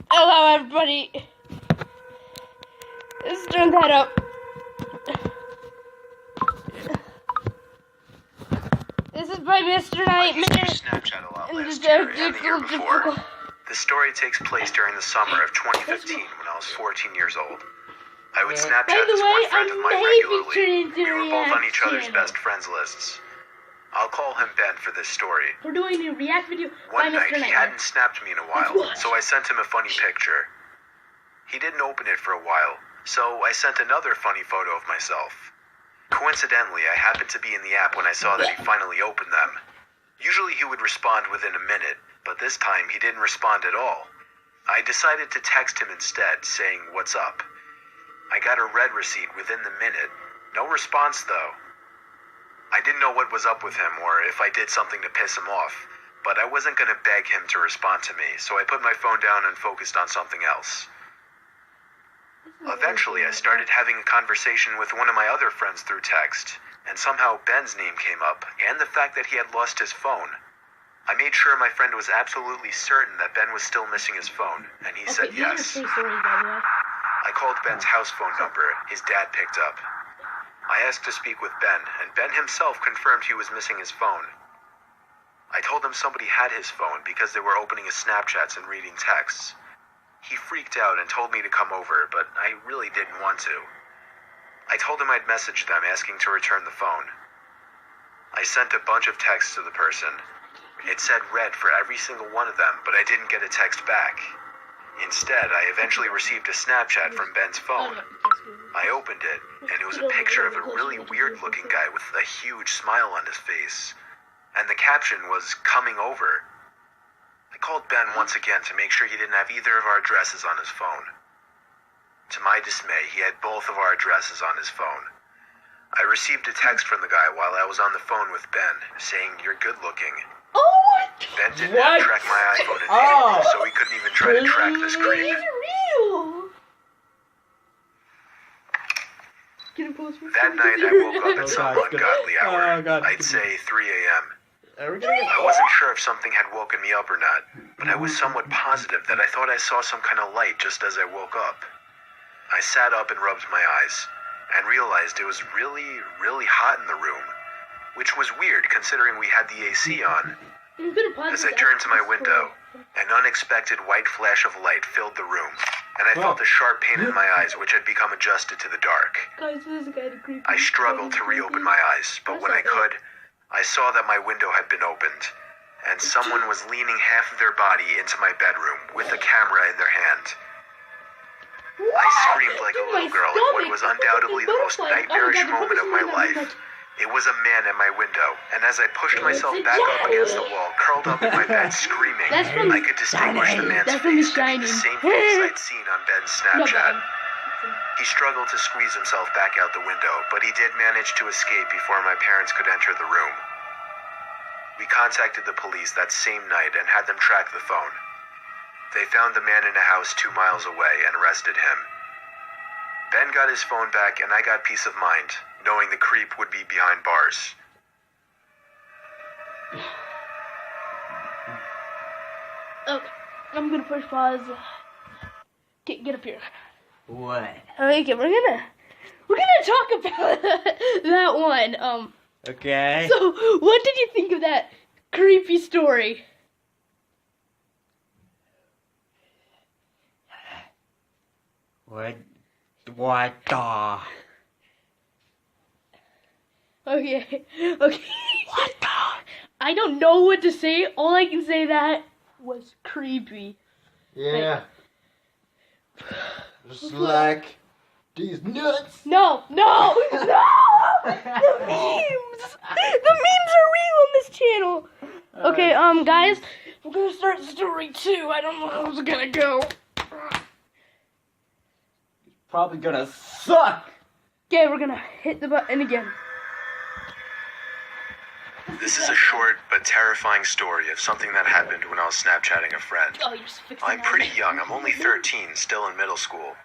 Hello, everybody. Let's turn that up. This is by Mr. Nightmare. I used Snapchat a lot last year and the year before. This story takes place during the summer of 2015 when I was 14 years old. I would Snapchat this one friend of mine regularly. We were both on each other's best friends lists. I'll call him Ben for this story. We're doing a react video. One night, he hadn't snapped me in a while, so I sent him a funny picture. He didn't open it for a while, so I sent another funny photo of myself. Coincidentally, I happened to be in the app when I saw that he finally opened them. Usually he would respond within a minute, but this time he didn't respond at all. I decided to text him instead, saying, "What's up?" I got a red receipt within the minute. No response, though. I didn't know what was up with him or if I did something to piss him off, but I wasn't going to beg him to respond to me, so I put my phone down and focused on something else. Eventually, I started having a conversation with one of my other friends through text, and somehow Ben's name came up, and the fact that he had lost his phone. I made sure my friend was absolutely certain that Ben was still missing his phone, and he said yes. I called Ben's house phone number. His dad picked up. I asked to speak with Ben, and Ben himself confirmed he was missing his phone. I told him somebody had his phone because they were opening his Snapchats and reading texts. He freaked out and told me to come over, but I really didn't want to. I told him I'd message them asking to return the phone. I sent a bunch of texts to the person. It said read for every single one of them, but I didn't get a text back. Instead, I eventually received a Snapchat from Ben's phone. I opened it, and it was a picture of a really weird-looking guy with a huge smile on his face. And the caption was, "Coming over." I called Ben once again to make sure he didn't have either of our addresses on his phone. To my dismay, he had both of our addresses on his phone. I received a text from the guy while I was on the phone with Ben, saying, "You're good-looking." Oh, Ben didn't have track my iPhone in anything, so he couldn't even try to track this creep. Real. That night, I woke up at some ungodly hour. I'd say 3 a.m. I wasn't sure if something had woken me up or not, but I was somewhat positive that I thought I saw some kind of light just as I woke up. I sat up and rubbed my eyes, and realized it was really, really hot in the room, which was weird considering we had the AC on. As I turned to my window, an unexpected white flash of light filled the room, and I felt a sharp pain in my eyes which had become adjusted to the dark. I struggled to reopen my eyes, but when I could, I saw that my window had been opened, and someone was leaning half of their body into my bedroom with a camera in their hand. I screamed like a little girl in what was undoubtedly the most nightmarish moment of my life. It was a man at my window, and as I pushed myself back up against the wall, curled up in my bed screaming, I could distinguish the man's face to be the same face I'd seen on Ben's Snapchat. He struggled to squeeze himself back out the window, but he did manage to escape before my parents could enter the room. We contacted the police that same night and had them track the phone. They found the man in a house 2 miles away and arrested him. Ben got his phone back and I got peace of mind, knowing the creep would be behind bars. Okay, I'm gonna push pause. Get up here. What? Okay, we're gonna talk about that one. Okay. So, what did you think of that creepy story? What the? Okay. What the? I don't know what to say. All I can say that was creepy. Yeah. Just like these nuts. No! The memes! The memes are real on this channel! Okay, guys, we're gonna start story 2. I don't know how it's gonna go. Probably gonna suck. Okay, we're gonna hit the button again. This is a short but terrifying story of something that happened when I was Snapchatting a friend. Oh, you're just fixing I'm pretty young. I'm only 13, still in middle school.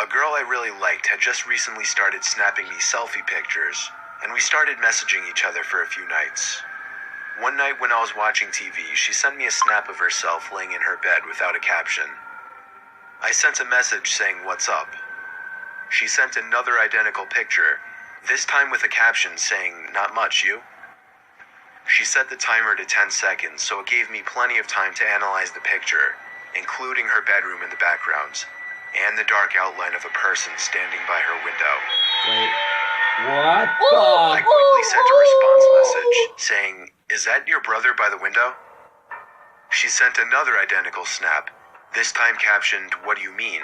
A girl I really liked had just recently started snapping me selfie pictures, and we started messaging each other for a few nights. One night when I was watching TV, she sent me a snap of herself laying in her bed without a caption. I sent a message saying what's up. She sent another identical picture, this time with a caption saying, not much, you? She set the timer to 10 seconds, so it gave me plenty of time to analyze the picture, including her bedroom in the background, and the dark outline of a person standing by her window. Wait. What I the? quickly sent a response message saying, is that your brother by the window? She sent another identical snap, this time captioned, what do you mean?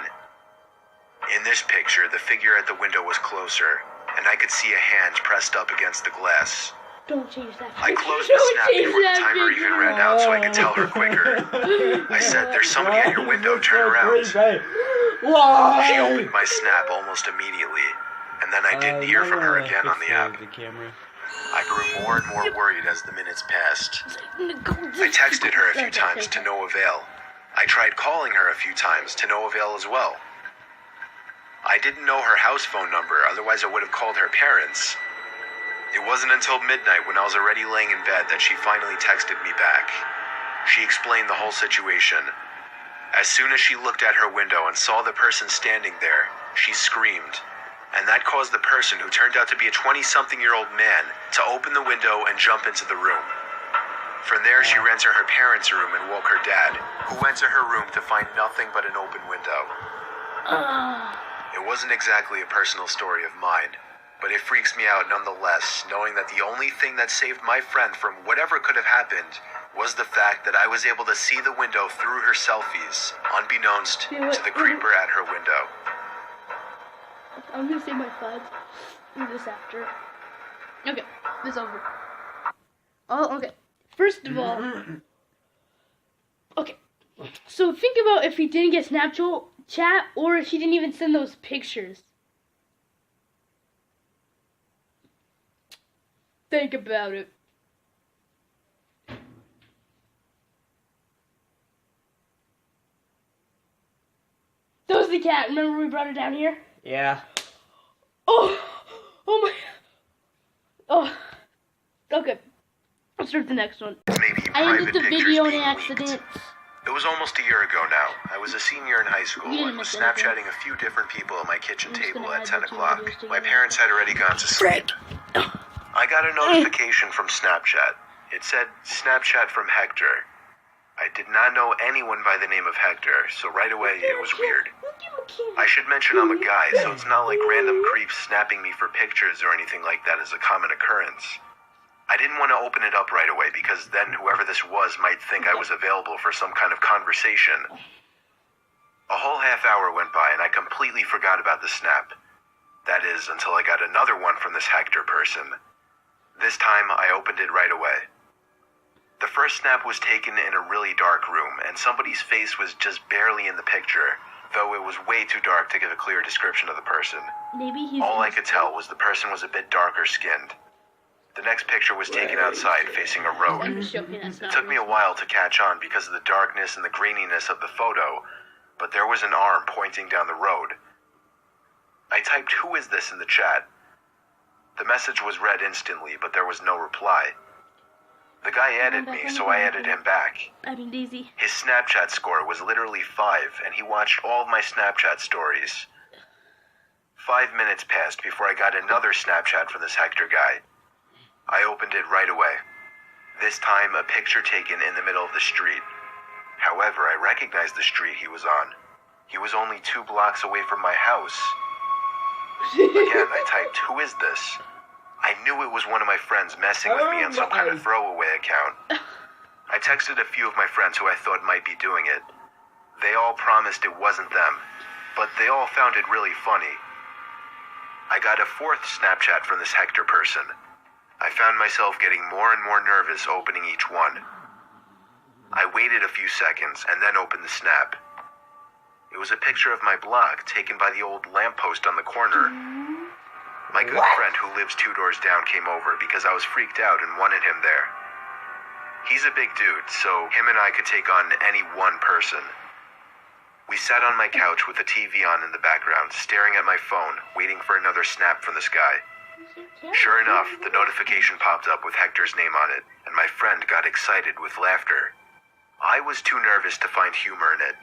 In this picture, the figure at the window was closer, and I could see a hand pressed up against the glass. Don't change that. I closed the snap before the timer even ran out so I could tell her quicker. I said, there's somebody at your window, turn around. Why? She opened my snap almost immediately, and then I didn't hear from her again on the app. I grew more and more worried as the minutes passed. I texted her a few times to no avail. I tried calling her a few times to no avail as well. I didn't know her house phone number, otherwise I would have called her parents. It wasn't until midnight when I was already laying in bed that she finally texted me back. She explained the whole situation. As soon as she looked at her window and saw the person standing there, she screamed. And that caused the person, who turned out to be a 20-something-year-old man, to open the window and jump into the room. From there, she ran to her parents' room and woke her dad, who went to her room to find nothing but an open window. It wasn't exactly a personal story of mine, but it freaks me out nonetheless, knowing that the only thing that saved my friend from whatever could have happened was the fact that I was able to see the window through her selfies, unbeknownst to the creeper at her window. I'm gonna say my thoughts do this after. Okay, this over. Oh, okay. First of all, okay. So think about if he didn't get Snapchat, or if he didn't even send those pictures. Think about it. That was the cat. Remember we brought her down here? Yeah. Oh my. Oh. Okay. Let's start the next one. Maybe I ended private the pictures video in being accident. leaked. It was almost a year ago now. I was a senior in high school You didn't and was miss anything. Snapchatting a few different people at my kitchen I'm just table gonna at add 10 the two o'clock. videos together. My parents had already gone to sleep. I got a notification from Snapchat. It said, Snapchat from Hector. I did not know anyone by the name of Hector, so right away it was weird. I should mention I'm a guy, so it's not like random creeps snapping me for pictures or anything like that is a common occurrence. I didn't want to open it up right away because then whoever this was might think I was available for some kind of conversation. A whole half hour went by and I completely forgot about the snap. That is, until I got another one from this Hector person. This time I opened it right away. The first snap was taken in a really dark room and somebody's face was just barely in the picture, though it was way too dark to give a clear description of the person. Maybe he's. All I could tell was the person was a bit darker skinned. The next picture was taken outside facing a road. I'm just joking. That's It not. took me a while to catch on because of the darkness and the graininess of the photo, but there was an arm pointing down the road. I typed, "Who is this?" in the chat. The message was read instantly, but there was no reply. The guy added me, so I added him back. I mean, Daisy. His Snapchat score was literally 5, and he watched all of my Snapchat stories. 5 minutes passed before I got another Snapchat from this Hector guy. I opened it right away. This time, a picture taken in the middle of the street. However, I recognized the street he was on. He was only 2 blocks away from my house. Again, I typed, "Who is this?" I knew it was one of my friends messing with me on some kind of throwaway account. I texted a few of my friends who I thought might be doing it. They all promised it wasn't them, but they all found it really funny. I got a 4th Snapchat from this Hector person. I found myself getting more and more nervous opening each one. I waited a few seconds and then opened the snap. It was a picture of my block taken by the old lamppost on the corner. My good friend who lives 2 doors down came over because I was freaked out and wanted him there. He's a big dude, so him and I could take on any one person. We sat on my couch with the TV on in the background, staring at my phone, waiting for another snap from this guy. Sure enough, the notification popped up with Hector's name on it, and my friend got excited with laughter. I was too nervous to find humor in it.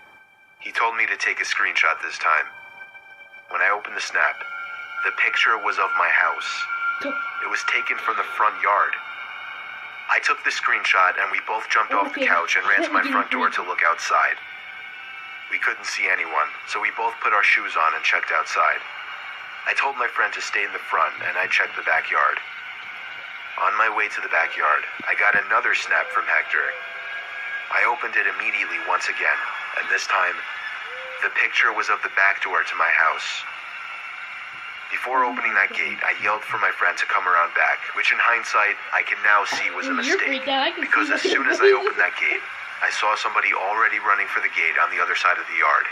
He told me to take a screenshot this time. When I opened the snap, the picture was of my house. It was taken from the front yard. I took the screenshot and we both jumped off the couch and ran to my front door to look outside. We couldn't see anyone, so we both put our shoes on and checked outside. I told my friend to stay in the front and I checked the backyard. On my way to the backyard, I got another snap from Hector. I opened it immediately once again, and this time, the picture was of the back door to my house. Before opening that gate, I yelled for my friend to come around back, which in hindsight, I can now see was a mistake, because as soon as I opened that gate, I saw somebody already running for the gate on the other side of the yard.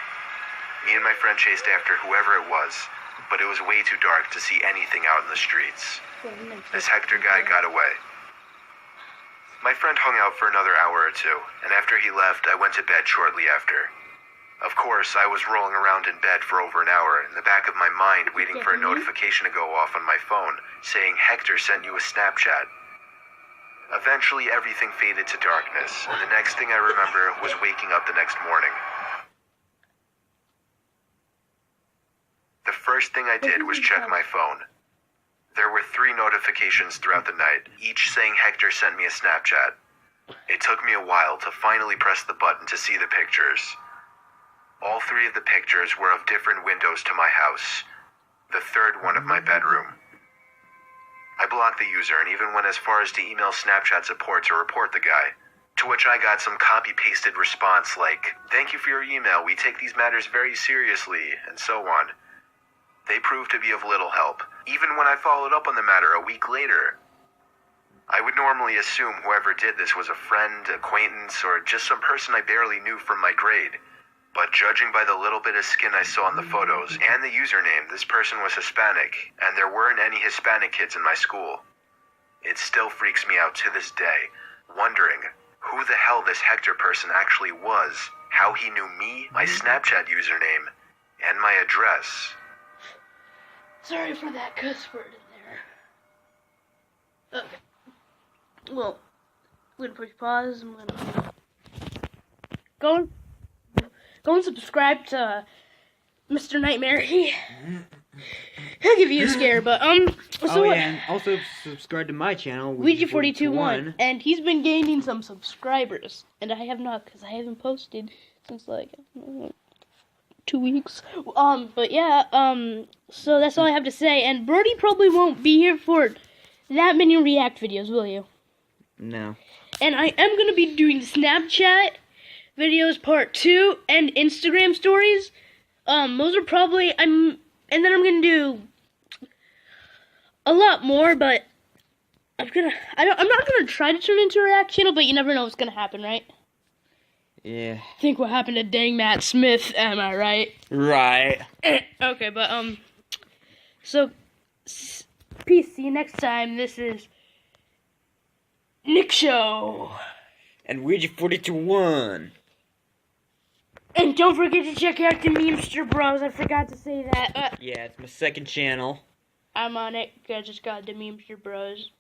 Me and my friend chased after whoever it was, but it was way too dark to see anything out in the streets. This Hector guy got away. My friend hung out for another hour or two, and after he left, I went to bed shortly after. Of course, I was rolling around in bed for over an hour in the back of my mind waiting for a notification to go off on my phone saying Hector sent you a Snapchat. Eventually, everything faded to darkness, and the next thing I remember was waking up the next morning. The first thing I did was check my phone. There were 3 notifications throughout the night, each saying Hector sent me a Snapchat. It took me a while to finally press the button to see the pictures. All 3 of the pictures were of different windows to my house, the third one of my bedroom. I blocked the user and even went as far as to email Snapchat support to report the guy, to which I got some copy-pasted response like, "Thank you for your email, we take these matters very seriously," and so on. They proved to be of little help, even when I followed up on the matter a week later. I would normally assume whoever did this was a friend, acquaintance, or just some person I barely knew from my grade. But judging by the little bit of skin I saw in the photos and the username, this person was Hispanic, and there weren't any Hispanic kids in my school. It still freaks me out to this day, wondering who the hell this Hector person actually was, how he knew me, my Snapchat username, and my address. Sorry for that cuss word in there. Okay. Well, I'm gonna push pause. I'm gonna go and subscribe to Mr. Nightmare. He'll give you a scare, but so and also subscribe to my channel, Ouija421, and he's been gaining some subscribers, and I have not, because I haven't posted since like 2 weeks. But yeah, so that's all I have to say. And Brody probably won't be here for that many react videos, will you? No. And I am gonna be doing Snapchat videos part 2 and Instagram stories. Those are probably and then I'm gonna do a lot more, but I'm not gonna try to turn it into a react channel, but you never know what's gonna happen, right? Yeah. Think what happened to dang Matt Smith, am I right? Right. Okay, but so peace, see you next time. This is Nick Show. And Ouija421. And don't forget to check out the Memester Bros. I forgot to say that. Yeah, it's my second channel. I'm on it. I just got the Memester Bros.